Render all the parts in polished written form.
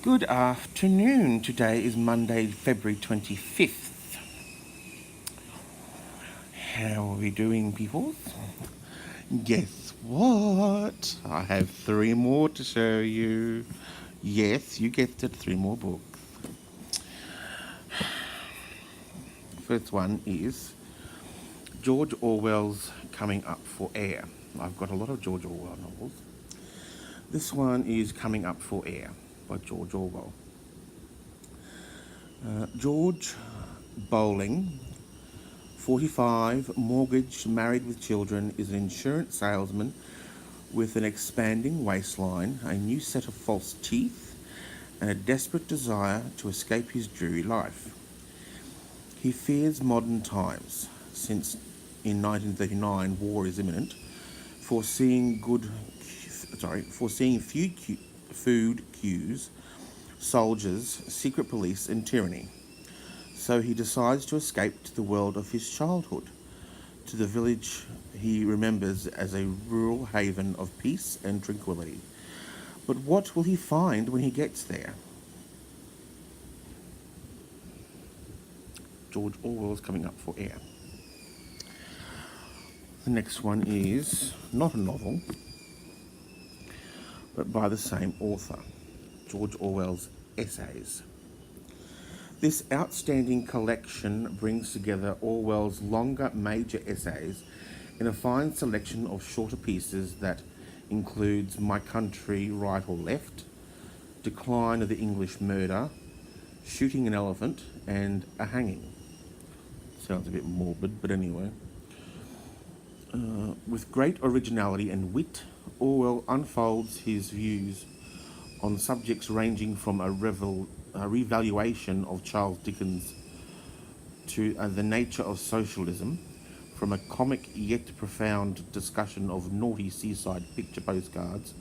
Good afternoon. Today is Monday, February 25th. How are we doing, people? Guess what? I have three more to show you. Yes, you guessed it, three more books. First one is George Orwell's Coming Up for Air. I've got a lot of George Orwell novels. This one is Coming Up for Air by George Orwell. George Bowling, 45, mortgaged, married with children, is an insurance salesman with an expanding waistline, a new set of false teeth, and a desperate desire to escape his dreary life. He fears modern times, since in 1939 war is imminent, foreseeing food queues, soldiers, secret police, and tyranny. So he decides to escape to the world of his childhood, to the village he remembers as a rural haven of peace and tranquility. But what will he find when he gets there? George Orwell's Coming Up for Air. The next one is not a novel, but by the same author, George Orwell's Essays. This outstanding collection brings together Orwell's longer major essays in a fine selection of shorter pieces that includes My Country, Right or Left, Decline of the English Murder, Shooting an Elephant, and A Hanging. Sounds a bit morbid, but anyway. With great originality and wit, Orwell unfolds his views on subjects ranging from a revaluation of Charles Dickens to the nature of socialism, from a comic yet profound discussion of naughty seaside picture postcards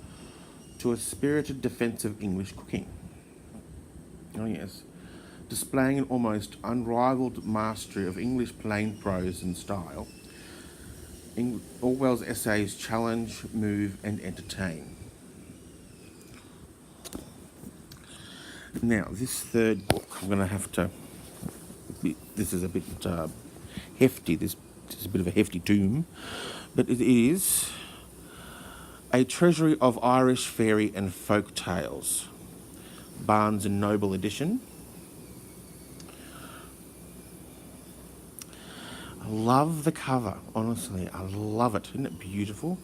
to a spirited defence of English cooking. Oh yes, displaying an almost unrivaled mastery of English plain prose and style, Orwell's essays challenge, move, and entertain. Now, this third book, I'm going to have to. This is a bit hefty. This is a bit of a hefty tome, but it is A Treasury of Irish Fairy and Folk Tales, Barnes and Noble edition. I love the cover, honestly. I love it. Isn't it beautiful?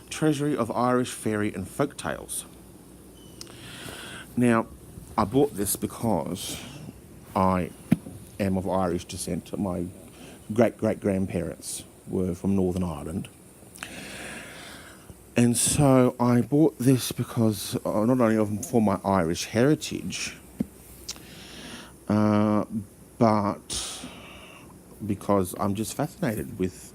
Treasury of Irish Fairy and Folk Tales. Now, I bought this because I am of Irish descent. My great-great-grandparents were from Northern Ireland. And so I bought this because not only for my Irish heritage, but because I'm just fascinated with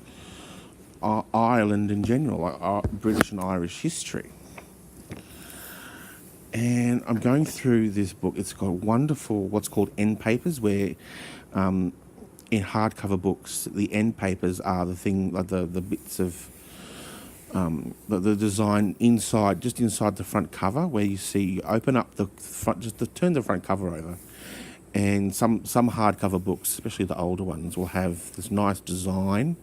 Ireland in general, like British and Irish history. And I'm going through this book. It's got wonderful, what's called end papers, where in hardcover books, the end papers are the thing, like the bits of the design inside, just inside the front cover, where you see, you open up the front, just to turn the front cover over. And some hardcover books, especially the older ones, will have this nice design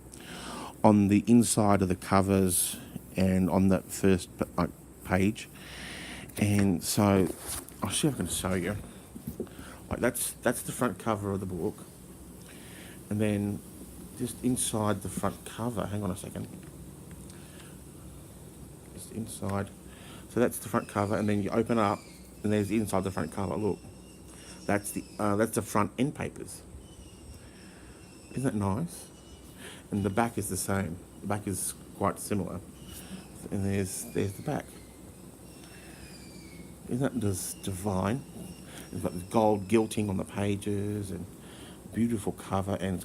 on the inside of the covers and on that first page. And so, I'll see if I can show you. Like that's the front cover of the book. And then just inside the front cover, hang on a second. Just inside. So that's the front cover, and then you open up and there's inside the front cover, look. That's the front end papers. Isn't that nice? And the back is the same. The back is quite similar. And there's the back. Isn't that just divine? It's got gold gilting on the pages and beautiful cover, and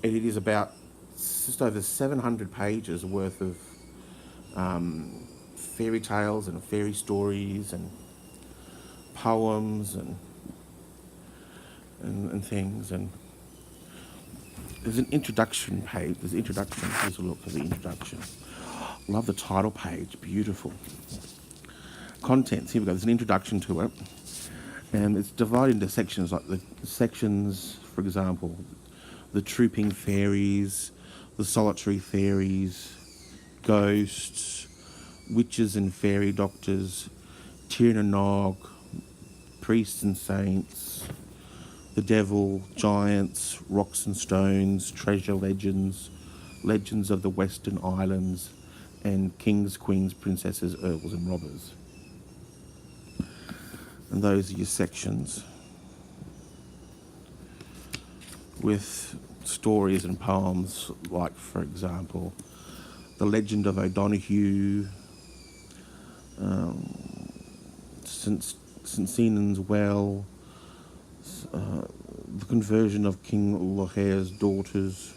it is about just over 700 pages worth of fairy tales and fairy stories and poems and things. And there's an introduction page. There's an introduction. Here's a look at the introduction. Love the title page. Beautiful. contents. Here we go. There's an introduction to it, and it's divided into sections. Like the sections, for example, the trooping fairies, the solitary fairies, ghosts, witches and fairy doctors, Tir and Nog, priests and saints, the devil, giants, rocks and stones, treasure legends, legends of the Western Islands, and kings, queens, princesses, earls and robbers. And those are your sections, with stories and poems like, for example, The Legend of O'Donoghue, St. Senan's Well, the conversion of King Lochair's daughters,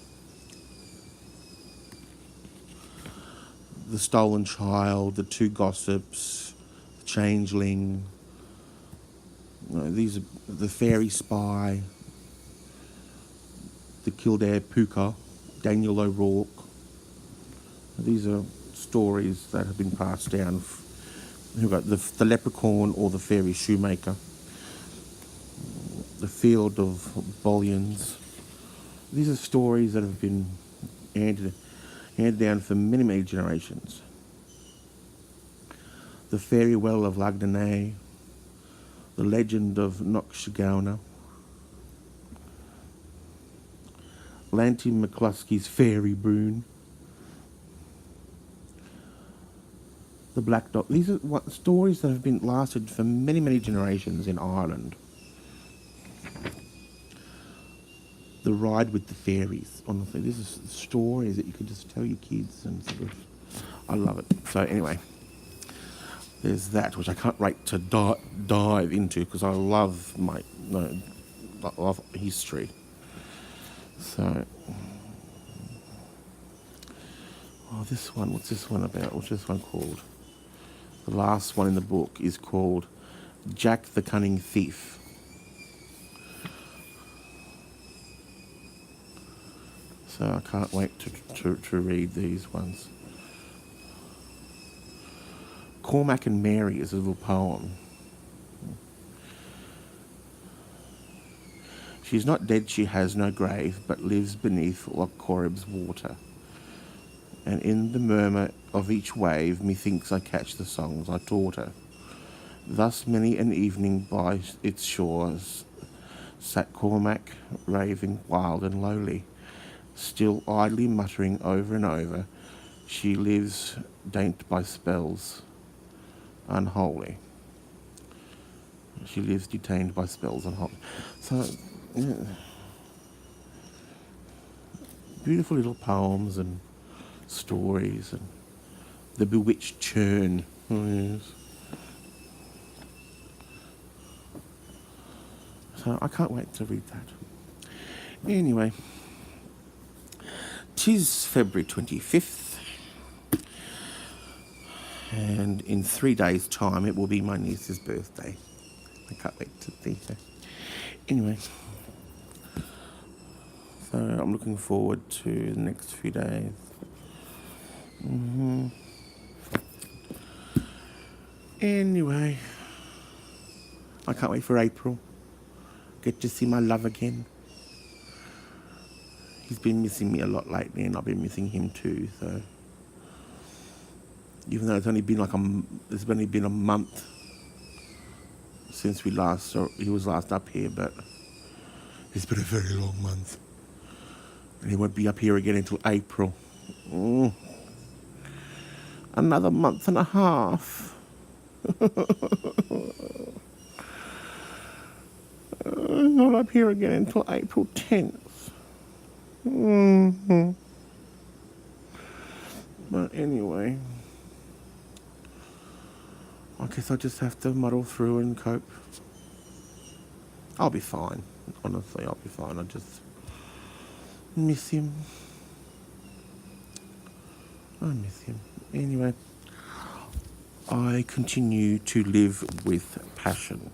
The Stolen Child, The Two Gossips, The Changeling, these are The Fairy Spy, The Kildare Puka, Daniel O'Rourke. These are stories that have been passed down. We've got the Leprechaun or the Fairy Shoemaker, The Field of Bullions. These are stories that have been handed down for many, many generations. The Fairy Well of Lagdanay, The Legend of Nokshigauna, Lanty McCluskey's Fairy Boon, The Black Dog. These are stories that have been lasted for many, many generations in Ireland. The Ride with the Fairies. Honestly, this is stories that you could just tell your kids, and sort of, I love it. So anyway, there's that, which I can't wait to dive into, because I love I love history. So, this one. What's this one about? What's this one called? The last one in the book is called Jack the Cunning Thief. So I can't wait to read these ones. Cormac and Mary is a little poem. She's not dead, she has no grave, but lives beneath Loch Corrib's water. And in the murmur of each wave, methinks I catch the songs I taught her. Thus many an evening by its shores sat Cormac, raving wild and lowly, still idly muttering over and over, she lives daint by spells unholy. She lives detained by spells unholy. So, yeah. Beautiful little poems and stories, and the bewitched churn. Oh, yes. So I can't wait to read that. Anyway, 'tis February 25th, and in 3 days' time it will be my niece's birthday. I can't wait to be there. Anyway, so I'm looking forward to the next few days. Anyway, I can't wait for April. Get to see my love again. He's been missing me a lot lately, and I've been missing him too. So, even though it's only been a month since he was last up here, but it's been a very long month, and he won't be up here again until April. Another month and a half. Not up here again until April 10th. But anyway, I guess I just have to muddle through and cope. I'll be fine. Honestly, I'll be fine. I just miss him. I miss him. Anyway, I continue to live with passion.